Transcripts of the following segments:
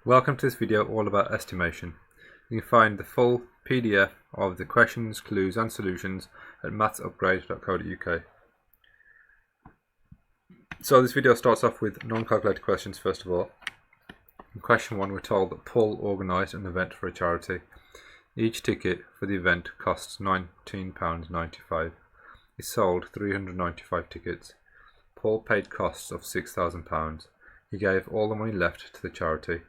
Welcome to this video all about estimation. You can find the full PDF of the questions, clues and solutions at mathsupgrade.co.uk. So this video starts off with non-calculated questions first of all. In question 1 we're told that Paul organised an event for a charity. Each ticket for the event costs £19.95. He sold 395 tickets. Paul paid costs of £6,000. He gave all the money left to the charity.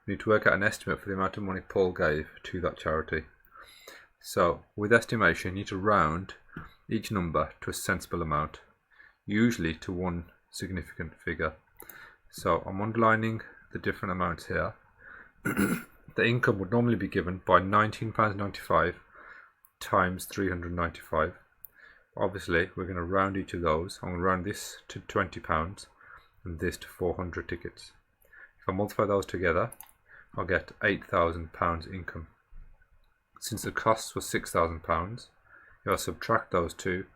We need to work out an estimate for the amount of money Paul gave to that charity. So with estimation you need to round each number to a sensible amount, usually to one significant figure. So I'm underlining the different amounts here. The income would normally be given by £19.95 times 395. Obviously we're going to round each of those. I'm going to round this to £20 and this to 400 tickets. If I multiply those together I'll get £8,000 income. Since the costs were £6,000, if I subtract those two,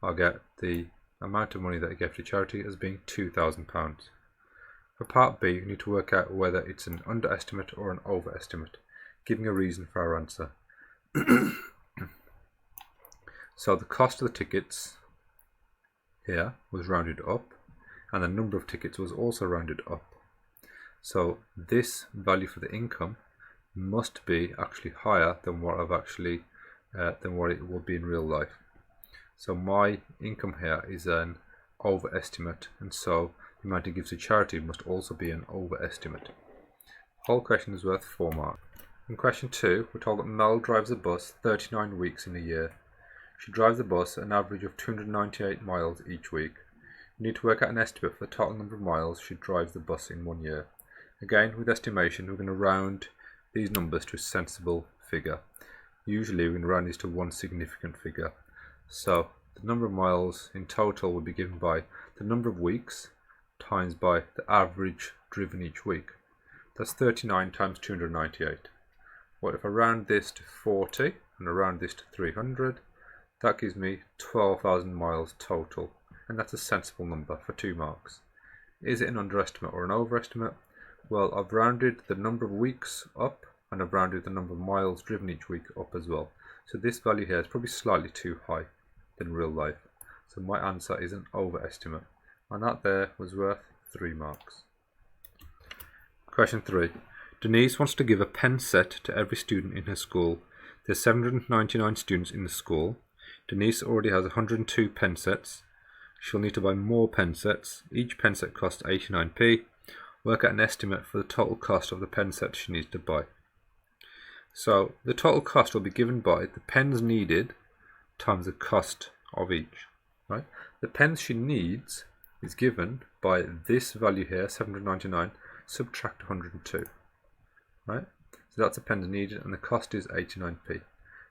I'll get the amount of money that I gave to charity as being £2,000. For part B, we need to work out whether it's an underestimate or an overestimate, giving a reason for our answer. So the cost of the tickets here was rounded up, and the number of tickets was also rounded up. So this value for the income must be actually higher than what it would be in real life. So my income here is an overestimate, and so the amount it gives to charity must also be an overestimate. The whole question is worth 4 marks. In question 2, we're told that Mel drives a bus 39 weeks in a year. She drives the bus an average of 298 miles each week. We need to work out an estimate for the total number of miles she drives the bus in 1 year. Again, with estimation, we're going to round these numbers to a sensible figure. Usually, we're going to round these to one significant figure. So, the number of miles in total will be given by the number of weeks times by the average driven each week. That's 39 times 298. Well, if I round this to 40 and I round this to 300, that gives me 12,000 miles total. And that's a sensible number for 2 marks. Is it an underestimate or an overestimate? Well, I've rounded the number of weeks up and I've rounded the number of miles driven each week up as well. So this value here is probably slightly too high than real life. So my answer is an overestimate. And that there was worth 3 marks. Question 3. Denise wants to give a pen set to every student in her school. There's 799 students in the school. Denise already has 102 pen sets. She'll need to buy more pen sets. Each pen set costs 89p. Work out an estimate for the total cost of the pen set she needs to buy. So the total cost will be given by the pens needed times the cost of each. Right? The pens she needs is given by this value here, 799, subtract 102. Right? So that's the pens needed and the cost is 89p.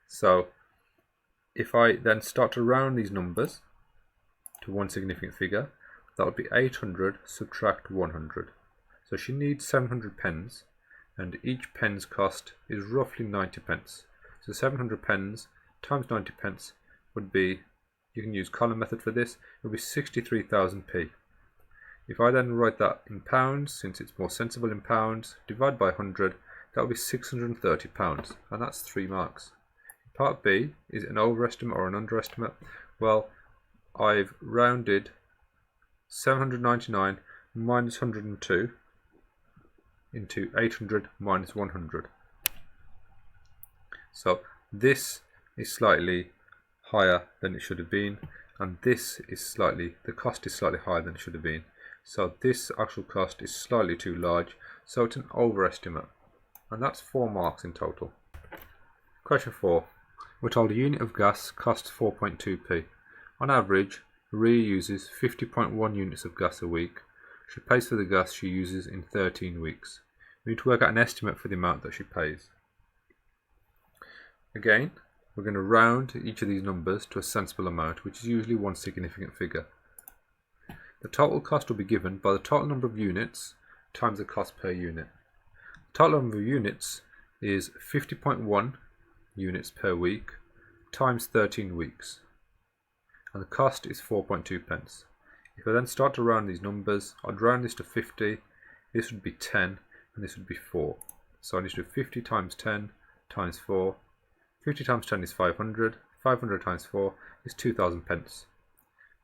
So if I then start to round these numbers to one significant figure, that would be 800 subtract 100. So she needs 700 pens and each pen's cost is roughly 90 pence. So 700 pens times 90 pence would be, you can use column method for this, it would be 63,000p. If I then write that in pounds, since it's more sensible in pounds, divide by 100, that would be £630, and that's 3 marks. Part B, is it an overestimate or an underestimate? Well, I've rounded 799 minus 102 into 800 minus 100. So this is slightly higher than it should have been, and this is the cost is slightly higher than it should have been. So this actual cost is slightly too large, so it's an overestimate, and that's 4 marks in total. Question 4. We're told a unit of gas costs 4.2p. On average, Maria uses 50.1 units of gas a week. She pays for the gas she uses in 13 weeks. We need to work out an estimate for the amount that she pays. Again, we're going to round each of these numbers to a sensible amount, which is usually one significant figure. The total cost will be given by the total number of units times the cost per unit. The total number of units is 50.1 units per week times 13 weeks. and the cost is 4.2 pence. If I then start to round these numbers, I'd round this to 50, this would be 10, and this would be 4. So I need to do 50 times 10 times 4. 50 times 10 is 500, 500 times 4 is 2,000 pence.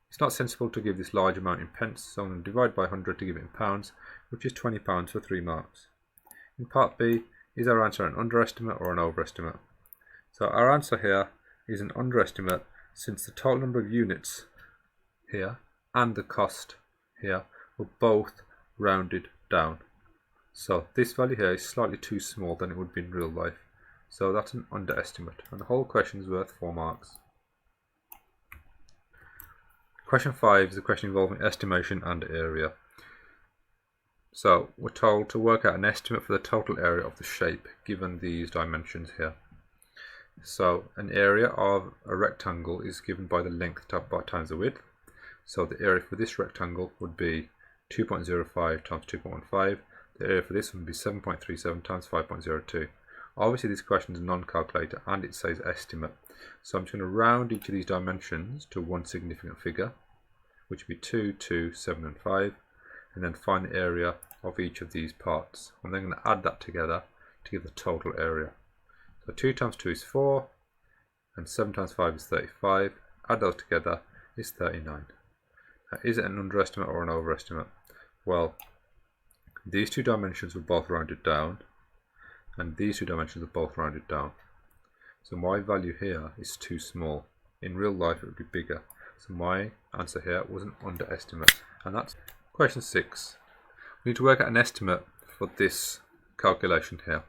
It's not sensible to give this large amount in pence, so I'm going to divide by 100 to give it in pounds, which is £20 for 3 marks. In part B, is our answer an underestimate or an overestimate? So our answer here is an underestimate, since the total number of units here and the cost here were both rounded down. So this value here is slightly too small than it would be in real life. So that's an underestimate, and the whole question is worth 4 marks. Question 5 is a question involving estimation and area. So we're told to work out an estimate for the total area of the shape given these dimensions here. So an area of a rectangle is given by the length times the width. So the area for this rectangle would be 2.05 times 2.15. The area for this one would be 7.37 times 5.02. Obviously this question is a non-calculator and it says estimate. So I'm just going to round each of these dimensions to one significant figure, which would be 2, 2, 7 and 5, and then find the area of each of these parts. I'm then going to add that together to give the total area. So 2 times 2 is 4, and 7 times 5 is 35. Add those together is 39. Now, is it an underestimate or an overestimate? Well, these two dimensions were both rounded down, and these two dimensions are both rounded down. So my value here is too small. In real life it would be bigger. So my answer here was an underestimate. And that's question 6. We need to work out an estimate for this calculation here.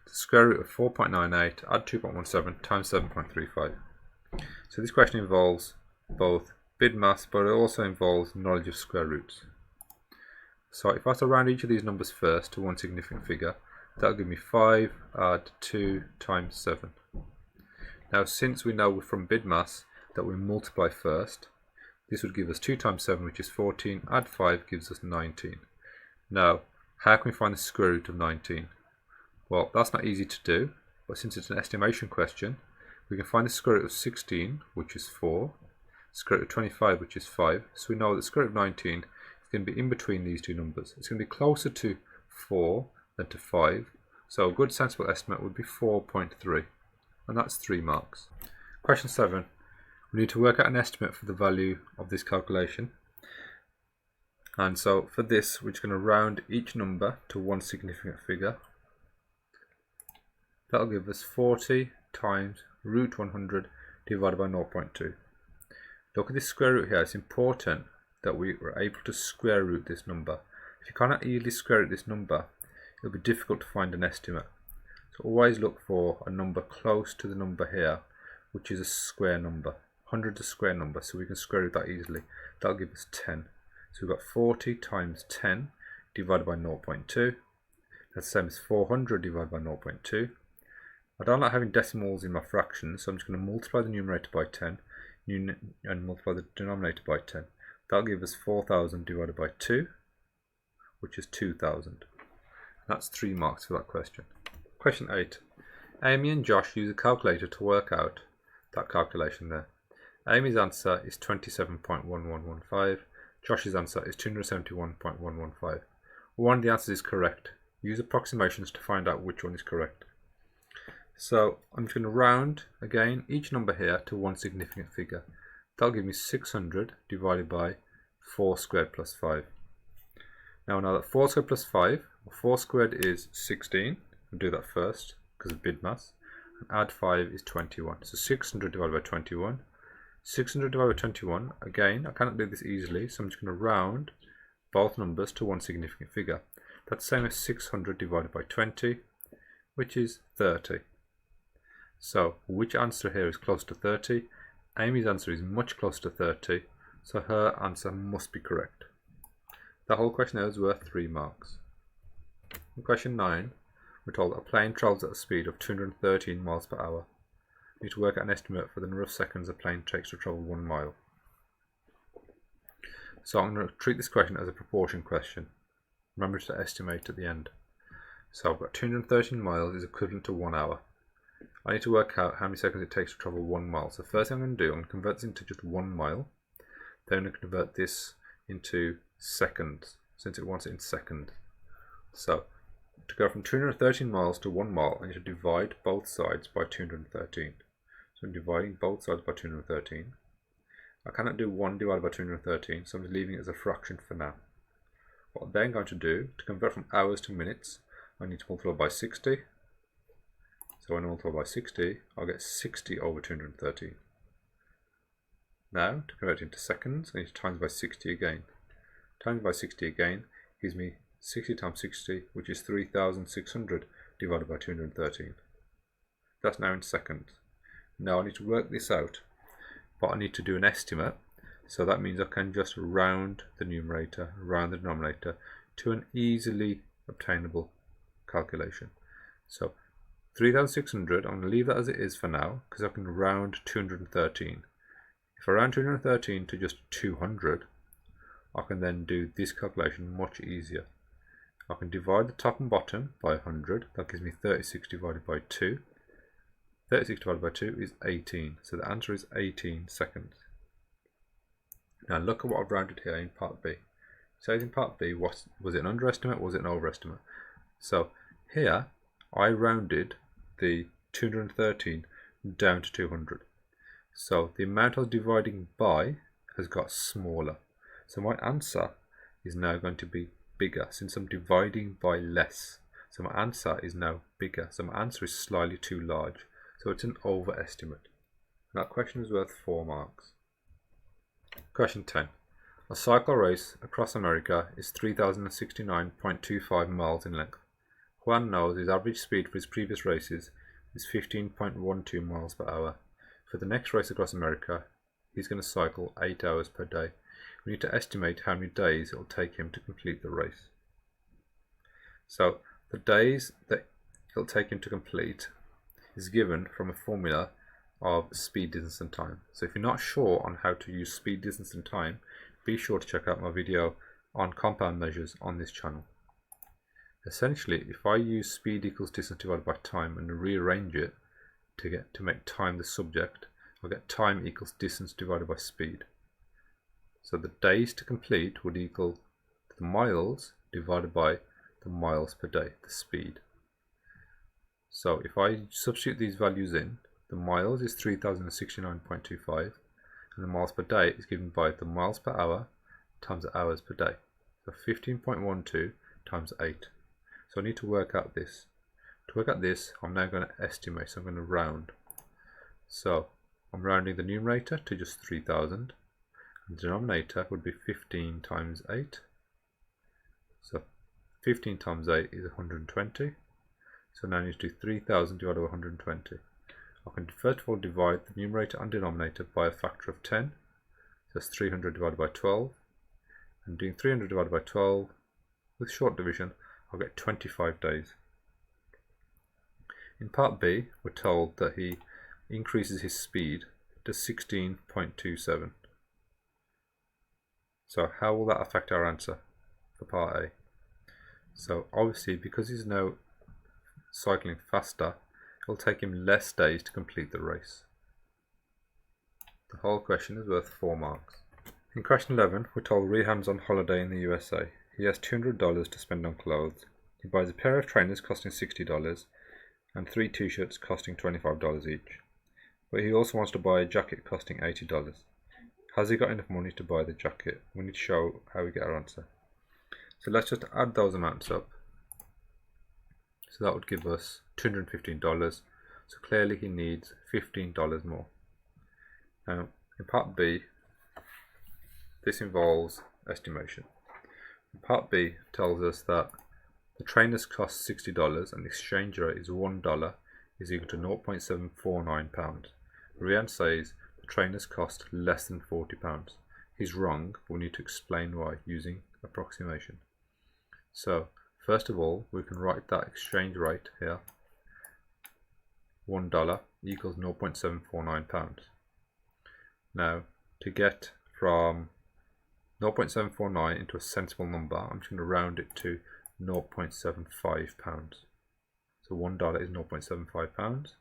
The square root of 4.98 add 2.17 times 7.35. So this question involves both bid maths, but it also involves knowledge of square roots. So if I was to round each of these numbers first to one significant figure, that will give me 5 add 2 times 7. Now since we know from bid maths that we multiply first, this would give us 2 times 7, which is 14, add 5 gives us 19. Now how can we find the square root of 19? Well, that's not easy to do, but since it's an estimation question, we can find the square root of 16, which is 4, square root of 25, which is 5, so we know that the square root of 19 is going to be in between these two numbers. It's going to be closer to 4 than to 5, so a good sensible estimate would be 4.3, and that's 3 marks. Question 7. We need to work out an estimate for the value of this calculation, and so for this we're just going to round each number to one significant figure. That'll give us 40 times root 100 divided by 0.2. Look at this square root here. It's important that we were able to square root this number. If you cannot easily square root this number, it'll be difficult to find an estimate. So always look for a number close to the number here, which is a square number. 100 is a square number, so we can square root that easily. That'll give us 10. So we've got 40 times 10 divided by 0.2. That's the same as 400 divided by 0.2. I don't like having decimals in my fractions, so I'm just going to multiply the numerator by 10 and multiply the denominator by 10. That'll give us 4,000 divided by 2, which is 2,000. That's 3 marks for that question. Question 8. Amy and Josh use a calculator to work out that calculation there. Amy's answer is 27.1115. Josh's answer is 271.115. One of the answers is correct. Use approximations to find out which one is correct. So I'm just going to round again each number here to one significant figure. That'll give me 600 divided by 4 squared plus 5. Now that 4 squared plus 5, 4 squared is 16. I'll do that first because of bid maths. And add 5 is 21. So 600 divided by 21. 600 divided by 21, again, I cannot do this easily, so I'm just going to round both numbers to one significant figure. That's the same as 600 divided by 20, which is 30. So which answer here is close to 30? Amy's answer is much closer to 30, so her answer must be correct. The whole question is worth 3 marks. In question 9, we're told that a plane travels at a speed of 213 miles per hour. We need to work out an estimate for the number of seconds a plane takes to travel 1 mile. So I'm going to treat this question as a proportion question. Remember to estimate at the end. So I've got 213 miles is equivalent to 1 hour. I need to work out how many seconds it takes to travel 1 mile. So first thing I'm going to do, I'm going to convert this into just 1 mile. Then I'm going to convert this into seconds, since it wants it in seconds. So to go from 213 miles to 1 mile, I need to divide both sides by 213. So I'm dividing both sides by 213. I cannot do 1 divided by 213, so I'm just leaving it as a fraction for now. What I'm then going to do, to convert from hours to minutes, I need to multiply by 60. So when I multiply by 60, I'll get 60 over 213. Now, to convert it into seconds, I need to times by 60 again. Times by 60 again gives me 60 times 60, which is 3,600 divided by 213. That's now in seconds. Now I need to work this out, but I need to do an estimate. So that means I can just round the numerator, round the denominator to an easily obtainable calculation. So 3,600, I'm going to leave that as it is for now because I can round 213. If I round 213 to just 200, I can then do this calculation much easier. I can divide the top and bottom by 100. That gives me 36 divided by 2. 36 divided by 2 is 18. So the answer is 18 seconds. Now look at what I've rounded here in part B. It says in part B, was it an underestimate or was it an overestimate? So here I rounded the 213 down to 200. So the amount I was dividing by has got smaller. So my answer is now going to be bigger since I'm dividing by less. So my answer is now bigger. So my answer is slightly too large. So it's an overestimate. That question is worth 4 marks. Question 10. A cycle race across America is 3,069.25 miles in length. Juan knows his average speed for his previous races is 15.12 miles per hour. For the next race across America, he's going to cycle 8 hours per day. We need to estimate how many days it will take him to complete the race. So the days that it'll take him to complete is given from a formula of speed, distance and time. So if you're not sure on how to use speed, distance and time, be sure to check out my video on compound measures on this channel. Essentially, if I use speed equals distance divided by time and rearrange it to make time the subject, I'll get time equals distance divided by speed. So the days to complete would equal the miles divided by the miles per day, the speed. So if I substitute these values in, the miles is 3,069.25 and the miles per day is given by the miles per hour times the hours per day. So 15.12 times 8. So I need to work out this. To work out this, I'm now going to estimate, so I'm going to round. So I'm rounding the numerator to just 3,000. And the denominator would be 15 times 8. So 15 times 8 is 120. So now I need to do 3,000 divided by 120. I can first of all divide the numerator and denominator by a factor of 10. So that's 300 divided by 12. And doing 300 divided by 12 with short division, I'll get 25 days. In part B, we're told that he increases his speed to 16.27. So how will that affect our answer for part A? So obviously, because he's now cycling faster, it'll take him less days to complete the race. The whole question is worth 4 marks. In question 11, we're told Rehan's on holiday in the USA. He has $200 to spend on clothes. He buys a pair of trainers costing $60 and 3 t-shirts costing $25 each. But he also wants to buy a jacket costing $80. Has he got enough money to buy the jacket? We need to show how we get our answer. So let's just add those amounts up. So that would give us $215. So clearly he needs $15 more. Now in part B, this involves estimation. Part B tells us that the trainers cost $60 and the exchange rate is $1 is equal to 0.749 pounds. Rian says the trainers cost less than £40. He's wrong, but we need to explain why using approximation. So first of all, we can write that exchange rate here. $1 equals 0.749 pounds. Now to get from 0.749 into a sensible number, I'm just going to round it to 0.75 pounds. So $1 is 0.75 pounds.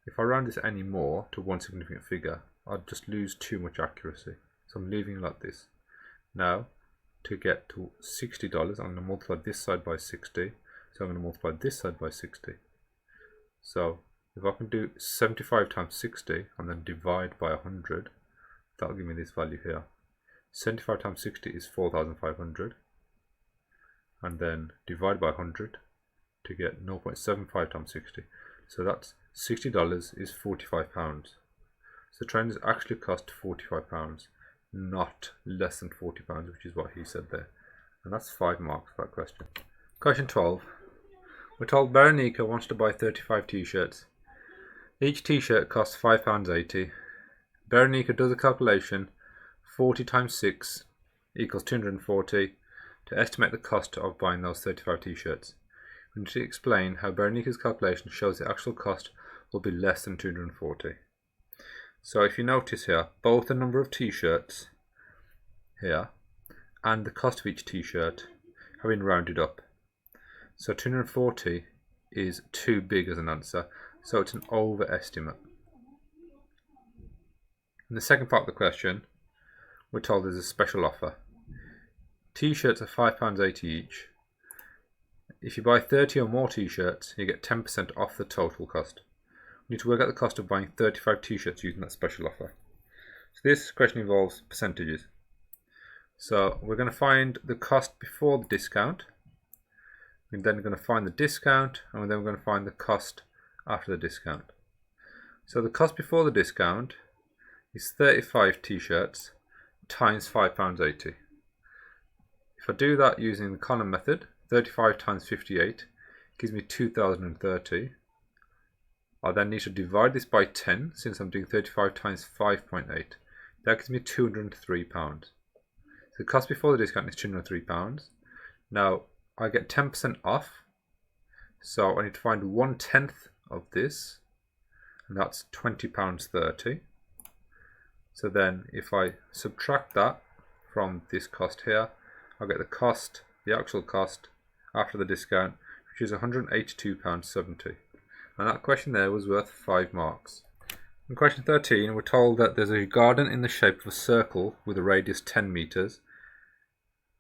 If I round this any more to one significant figure, I'd just lose too much accuracy. So I'm leaving it like this. Now, to get to $60, I'm going to multiply this side by 60. So I'm going to multiply this side by 60. So if I can do 75 times 60 and then divide by 100, that'll give me this value here. 75 times 60 is 4,500. And then divide by 100 to get 0.75 times 60. So that's $60 is £45. So the train has actually cost £45, not less than £40, which is what he said there. And that's 5 marks for that question. Question 12. We're told Veronica wants to buy 35 t-shirts. Each t-shirt costs £5.80. Veronica does a calculation, 40 times 6 equals 240, to estimate the cost of buying those 35 t-shirts. We need to explain how Veronica's calculation shows the actual cost will be less than 240. So if you notice here, both the number of t-shirts here and the cost of each t-shirt have been rounded up. So 240 is too big as an answer, so it's an overestimate. In the second part of the question, we're told there's a special offer. T-shirts are £5.80 each. If you buy 30 or more t-shirts, you get 10% off the total cost. We need to work out the cost of buying 35 t-shirts using that special offer. So this question involves percentages. So we're going to find the cost before the discount. We're then going to find the discount, and then we're going to find the cost after the discount. So the cost before the discount is 35 t-shirts times £5.80. If I do that using the column method, 35 times 58 gives me 2030. I then need to divide this by 10, since I'm doing 35 times 5.8. That gives me £203. So the cost before the discount is £203. Now I get 10% off, so I need to find 1/10 of this, and that's £20.30. So then if I subtract that from this cost here, I'll get the cost, the actual cost after the discount, which is £182.70. And that question there was worth 5 marks. In question 13, we're told that there's a garden in the shape of a circle with a radius 10 meters.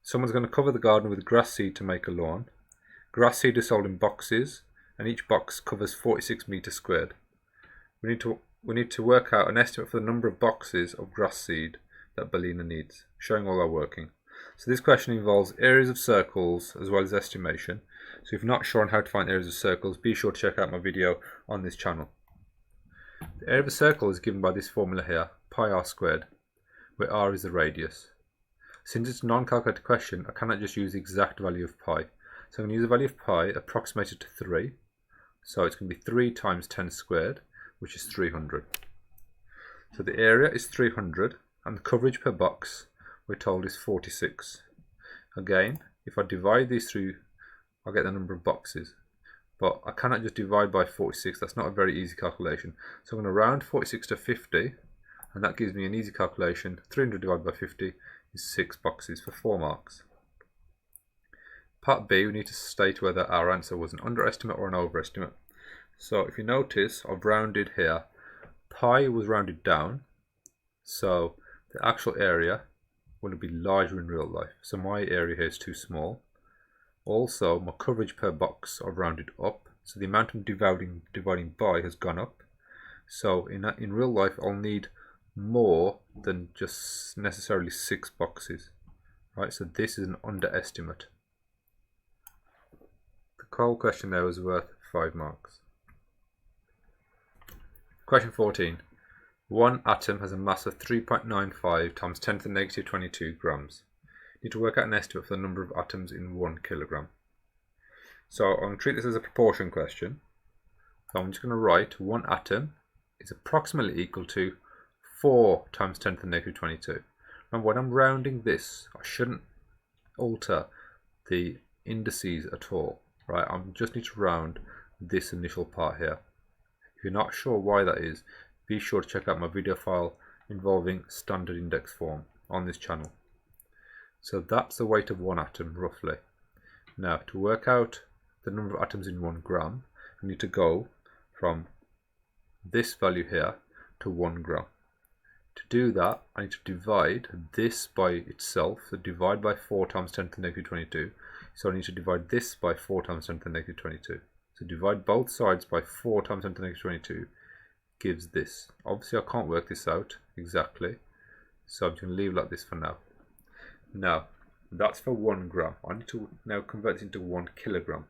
Someone's going to cover the garden with grass seed to make a lawn. Grass seed is sold in boxes, and each box covers 46 meters squared. We need to work out an estimate for the number of boxes of grass seed that Belina needs, showing all our working. So this question involves areas of circles as well as estimation. So if you're not sure on how to find areas of circles, be sure to check out my video on this channel. The area of a circle is given by this formula here, pi r squared, where r is the radius. Since it's a non-calculated question, I cannot just use the exact value of pi. So I'm going to use the value of pi approximated to 3. So it's going to be 3 times 10 squared, which is 300. So the area is 300, and the coverage per box, we're told, is 46. Again, if I divide these through, I'll get the number of boxes. But I cannot just divide by 46, that's not a very easy calculation. So I'm going to round 46 to 50, and that gives me an easy calculation. 300 divided by 50 is 6 boxes for 4 marks. Part B, we need to state whether our answer was an underestimate or an overestimate. So if you notice, I've rounded here. Pi was rounded down, so the actual area will be larger in real life. So my area here is too small. Also, my coverage per box I've rounded up, so the amount I'm dividing by has gone up. So in real life, I'll need more than just necessarily 6 boxes, right? So this is an underestimate. The whole question there was worth 5 marks. Question 14. One atom has a mass of 3.95 times 10 to the negative 22 grams. You need to work out an estimate for the number of atoms in 1 kilogram. So I'm going to treat this as a proportion question. So I'm just going to write 1 atom is approximately equal to 4 times 10 to the negative 22. Remember, when I'm rounding this, I shouldn't alter the indices at all, right? I just need to round this initial part here. If you're not sure why that is, be sure to check out my video file involving standard index form on this channel. So that's the weight of 1 atom roughly. Now to work out the number of atoms in 1 gram, I need to go from this value here to 1 gram. To do that, I need to divide this by itself, so divide by 4 times 10 to the negative 22. So I need to divide this by 4 times 10 to the negative 22. So divide both sides by 4 times 10 to the negative 22 gives this. Obviously I can't work this out exactly, so I'm just going to leave it like this for now. Now, that's for 1 gram. I need to now convert this into 1 kilogram.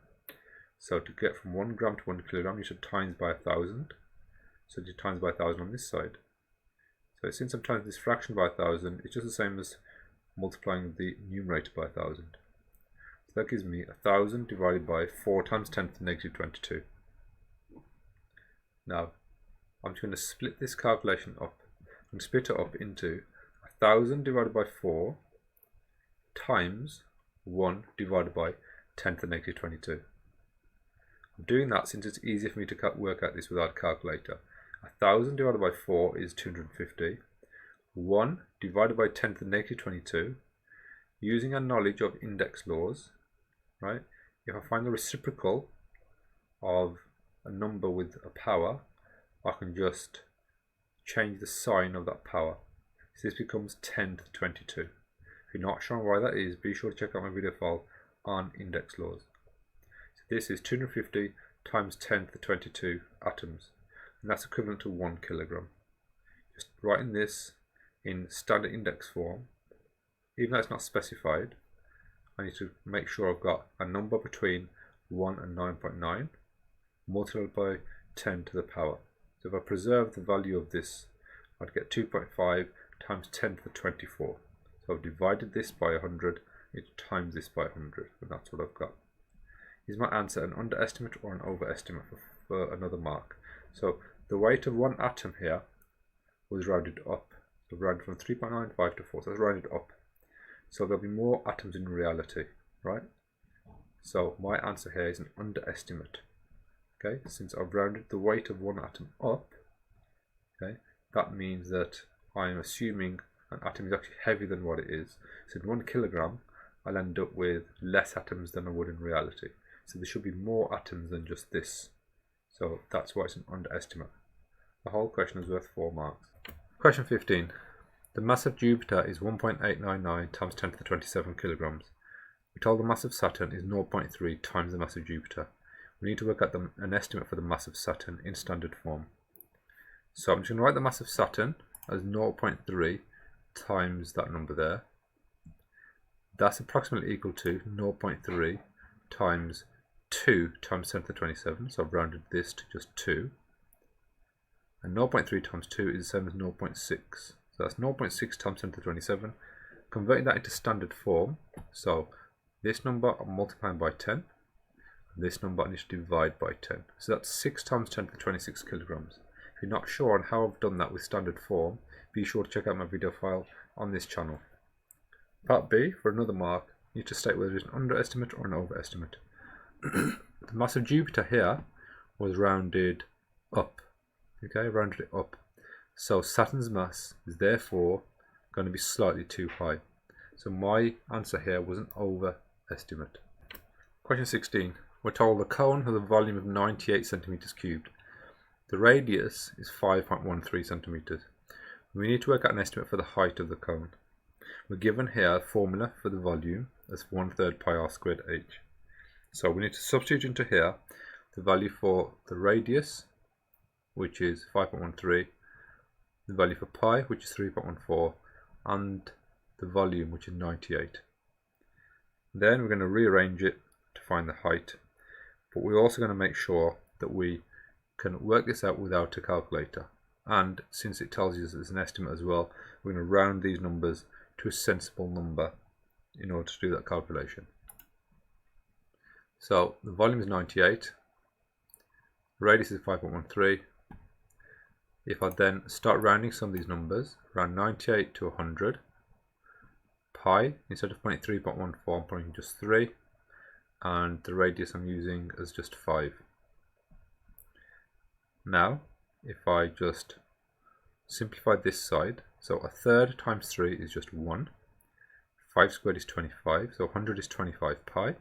So to get from 1 gram to 1 kilogram, you should times by 1,000. So you times by 1,000 on this side. So since I'm times this fraction by 1,000, it's just the same as multiplying the numerator by 1,000. So that gives me 1,000 divided by 4 times 10 to the negative 22. Now, I'm just going to split this calculation up. I'm going to split it up into 1,000 divided by 4 times 1 divided by 10 to the negative 22. I'm doing that since it's easier for me to work out this without a calculator. 1,000 divided by 4 is 250. 1 divided by 10 to the negative 22. Using our knowledge of index laws, right? If I find the reciprocal of a number with a power, I can just change the sign of that power. So this becomes 10 to the 22. If you're not sure why that is, be sure to check out my video file on index laws. So this is 250 times 10 to the 22 atoms, and that's equivalent to 1 kilogram. Just writing this in standard index form, even though it's not specified, I need to make sure I've got a number between 1 and 9.9 multiplied by 10 to the power. So if I preserve the value of this, I'd get 2.5 times 10 to the 24. So I've divided this by 100, it times this by 100, and that's what I've got. Is my answer an underestimate or an overestimate for another mark? So the weight of one atom here was rounded up. So rounded from 3.95 to 4, so it's rounded up. So there'll be more atoms in reality, right? So my answer here is an underestimate. Okay, since I've rounded the weight of one atom up, okay, that means that I'm assuming an atom is actually heavier than what it is. So in 1 kilogram, I'll end up with less atoms than I would in reality. So there should be more atoms than just this. So that's why it's an underestimate. The whole question is worth 4 marks. Question 15. The mass of Jupiter is 1.899 times 10 to the 27 kilograms. We're told the mass of Saturn is 0.3 times the mass of Jupiter. We need to work out an estimate for the mass of Saturn in standard form. So I'm just going to write the mass of Saturn as 0.3 times that number there. That's approximately equal to 0.3 times 2 times 10 to the 27. So I've rounded this to just 2. And 0.3 times 2 is the same as 0.6. So that's 0.6 times 10 to the 27. Converting that into standard form. So this number I'm multiplying by 10. This number I need to divide by 10. So that's 6 times 10 to the 26 kilograms. If you're not sure on how I've done that with standard form, be sure to check out my video file on this channel. Part B, for another mark, you need to state whether it's an underestimate or an overestimate. The mass of Jupiter here was rounded up. Okay, rounded it up. So Saturn's mass is therefore going to be slightly too high. So my answer here was an overestimate. Question 16. We're told the cone has a volume of 98 centimeters cubed. The radius is 5.13 centimeters. We need to work out an estimate for the height of the cone. We're given here a formula for the volume as 1/3 pi r squared h. So we need to substitute into here the value for the radius, which is 5.13, the value for pi, which is 3.14, and the volume, which is 98. Then we're going to rearrange it to find the height. But we're also going to make sure that we can work this out without a calculator. And since it tells you it's an estimate as well, we're going to round these numbers to a sensible number in order to do that calculation. So the volume is 98, the radius is 5.13. If I then start rounding some of these numbers, round 98 to 100, pi, instead of putting 3.14, I'm putting just 3. And the radius I'm using is just 5. Now, if I just simplify this side, so 1/3 times 3 is just 1. 5 squared is 25, so 100 is 25 pi.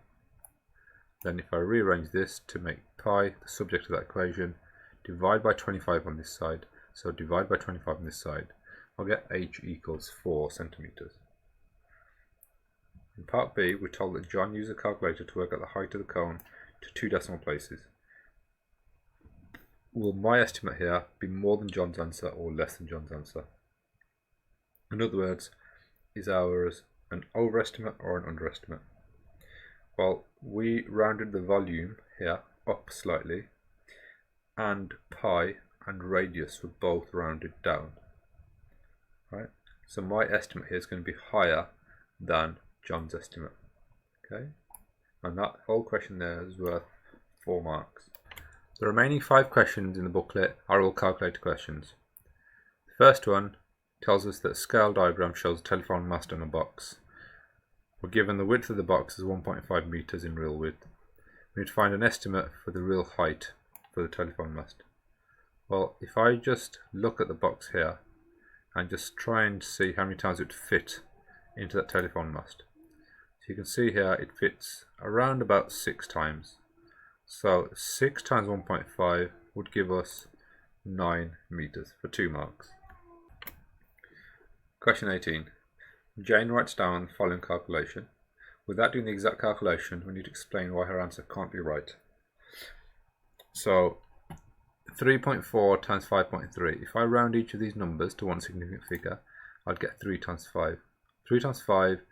Then if I rearrange this to make pi the subject of that equation, divide by 25 on this side. So divide by 25 on this side. I'll get h equals 4 centimeters. In part B, we're told that John used a calculator to work out the height of the cone to 2 decimal places. Will my estimate here be more than John's answer or less than John's answer? In other words, is ours an overestimate or an underestimate? Well, we rounded the volume here up slightly, and pi and radius were both rounded down. Right? So my estimate here is going to be higher than John's estimate. Okay? And that whole question there is worth 4 marks. The remaining 5 questions in the booklet are all calculator questions. The first one tells us that a scale diagram shows a telephone mast on a box. We're given the width of the box is 1.5 meters in real width. We need to find an estimate for the real height for the telephone mast. Well, if I just look at the box here and just try and see how many times it would fit into that telephone mast. So you can see here it fits around about 6 times. So 6 times 1.5 would give us 9 meters for 2 marks. Question 18. Jane writes down the following calculation. Without doing the exact calculation, we need to explain why her answer can't be right. So 3.4 times 5.3. If I round each of these numbers to one significant figure, I'd get 3 times 5. 3 times 5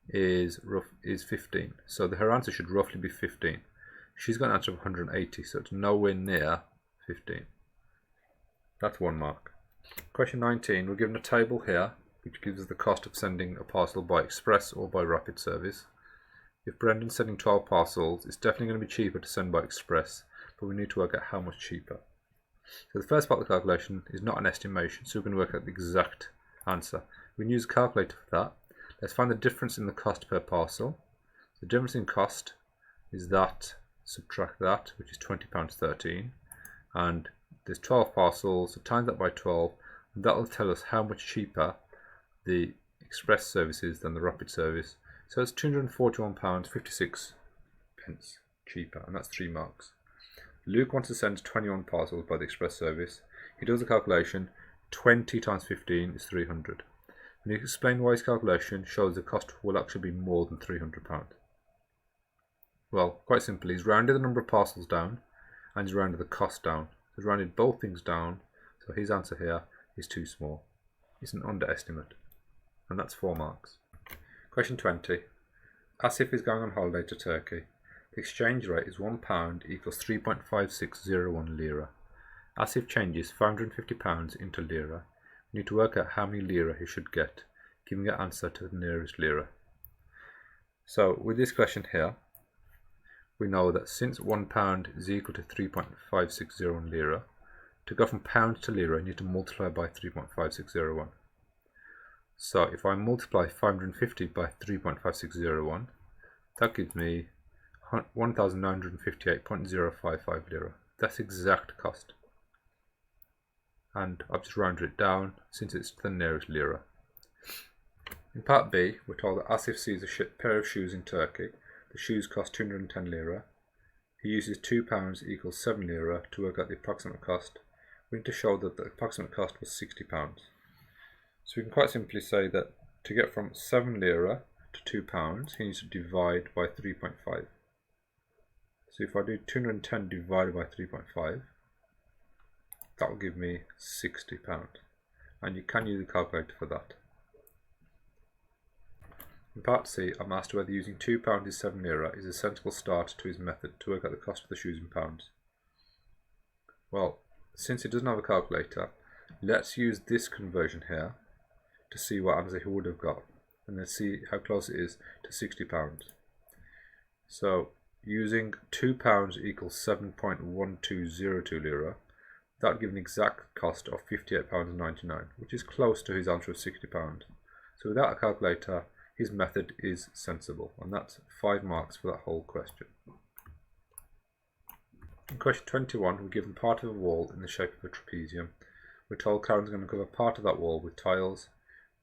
is 15. So her answer should roughly be 15. She's got an answer of 180, so it's nowhere near 15. That's 1 mark. Question 19. We're given a table here which gives us the cost of sending a parcel by express or by rapid service. If Brendan's sending 12 parcels, it's definitely going to be cheaper to send by express, but we need to work out how much cheaper. So the first part of the calculation is not an estimation, so we're going to work out the exact answer. We can use a calculator for that. Let's find the difference in the cost per parcel. The difference in cost is that, subtract that, which is £20.13, and there's 12 parcels, so times that by 12, and that will tell us how much cheaper the express service is than the rapid service. So it's £241.56 cheaper, and that's 3 marks. Luke wants to send 21 parcels by the express service. He does the calculation. 20 times 15 is 300. And you can explain why his calculation shows the cost will actually be more than £300. Well, quite simply, he's rounded the number of parcels down and he's rounded the cost down. So he's rounded both things down, so his answer here is too small. It's an underestimate, and that's 4 marks. Question 20. Asif is going on holiday to Turkey. The exchange rate is £1 equals 3.5601 lira. Asif changes £550 into lira. We need to work out how many lira he should get, giving an answer to the nearest lira. So with this question here, we know that since £1 is equal to 3.560 lira, to go from pound to lira, you need to multiply by 3.5601. So if I multiply 550 by 3.5601, that gives me 1,958.055 lira. That's exact cost. And I've just rounded it down since it's the nearest lira. In part B, we're told that Asif sees a pair of shoes in Turkey. The shoes cost 210 lira. He uses £2 equals 7 lira to work out the approximate cost. We need to show that the approximate cost was £60. So we can quite simply say that to get from 7 lira to £2, he needs to divide by 3.5. So if I do 210 divided by 3.5, that will give me £60. And you can use a calculator for that. In part C, I'm asked whether using £2 is 7 lira is a sensible start to his method to work out the cost of the shoes in pounds. Well, since it doesn't have a calculator, let's use this conversion here to see what answer he would have got, and then see how close it is to £60. So using £2 equals 7.1202 lira, that would give an exact cost of £58.99, which is close to his answer of £60. So without a calculator, his method is sensible, and that's 5 marks for that whole question. In question 21, we're given part of a wall in the shape of a trapezium. We're told Karen's going to cover part of that wall with tiles,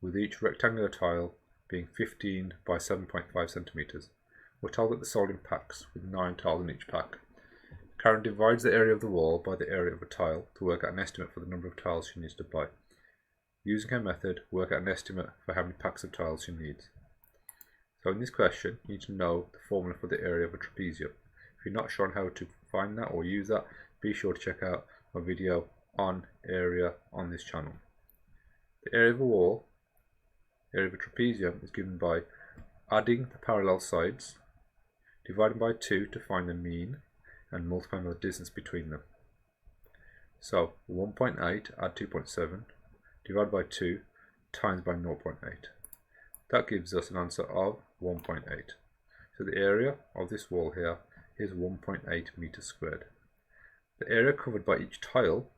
with each rectangular tile being 15 by 7.5 centimeters. We're told that they're sold in packs with 9 tiles in each pack. Karen divides the area of the wall by the area of a tile to work out an estimate for the number of tiles she needs to buy. Using her method, work out an estimate for how many packs of tiles she needs. So in this question, you need to know the formula for the area of a trapezium. If you're not sure on how to find that or use that, be sure to check out my video on area on this channel. The area of a wall, area of a trapezium, is given by adding the parallel sides, dividing by 2 to find the mean, and multiplying by the distance between them. So 1.8 add 2.7 divided by 2 times by 0.8. That gives us an answer of 1.8. So the area of this wall here is 1.8 meters squared. The area covered by each tile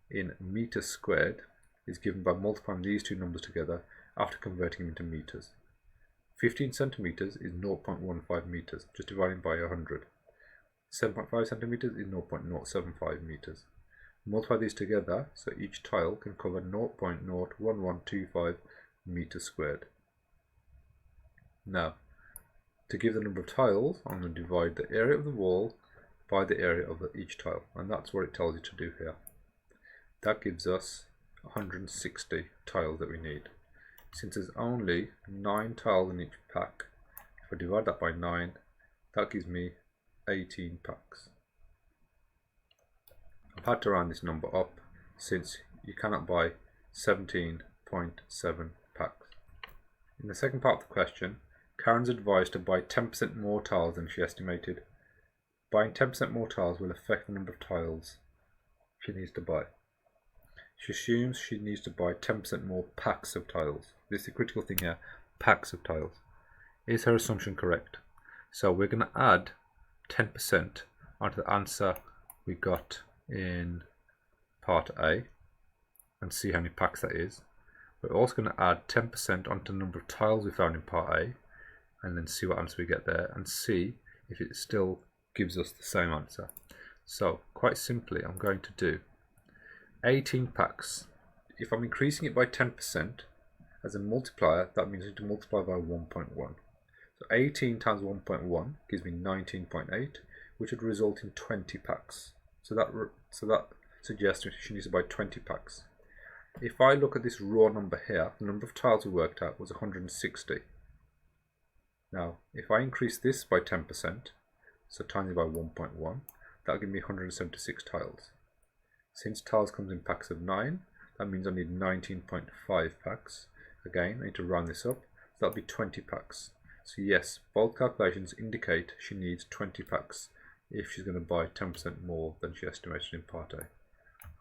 in meters squared is given by multiplying these two numbers together after converting them into meters. 15 centimeters is 0.15 meters, just dividing by 100. 7.5 centimeters is 0.075 meters. Multiply these together so each tile can cover 0.01125 meters squared. Now, to give the number of tiles, I'm going to divide the area of the wall by the area of each tile, and that's what it tells you to do here. That gives us 160 tiles that we need. Since there's only 9 tiles in each pack, if I divide that by 9, that gives me 18 packs. I've had to round this number up since you cannot buy 17.7 packs. In the second part of the question, Karen's advised to buy 10% more tiles than she estimated. Buying 10% more tiles will affect the number of tiles she needs to buy. She assumes she needs to buy 10% more packs of tiles. This is the critical thing here, packs of tiles. Is her assumption correct? So we're going to add 10% onto the answer we got in part A and see how many packs that is. We're also going to add 10% onto the number of tiles we found in part A and then see what answer we get there and see if it still gives us the same answer. So quite simply, I'm going to do 18 packs. If I'm increasing it by 10% as a multiplier, that means I need to multiply by 1.1. So 18 times 1.1 gives me 19.8, which would result in 20 packs. So that suggests she needs to buy 20 packs. If I look at this raw number here, the number of tiles we worked out was 160. Now, if I increase this by 10%, so times it by 1.1, that'll give me 176 tiles. Since tiles comes in packs of 9, that means I need 19.5 packs. Again, I need to round this up, so that'll be 20 packs. So yes, both calculations indicate she needs 20 packs if she's going to buy 10% more than she estimated in part A. The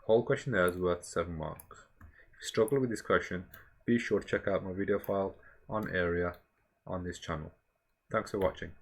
whole question there is worth 7 marks. If you struggle with this question, be sure to check out my video file on area on this channel. Thanks for watching.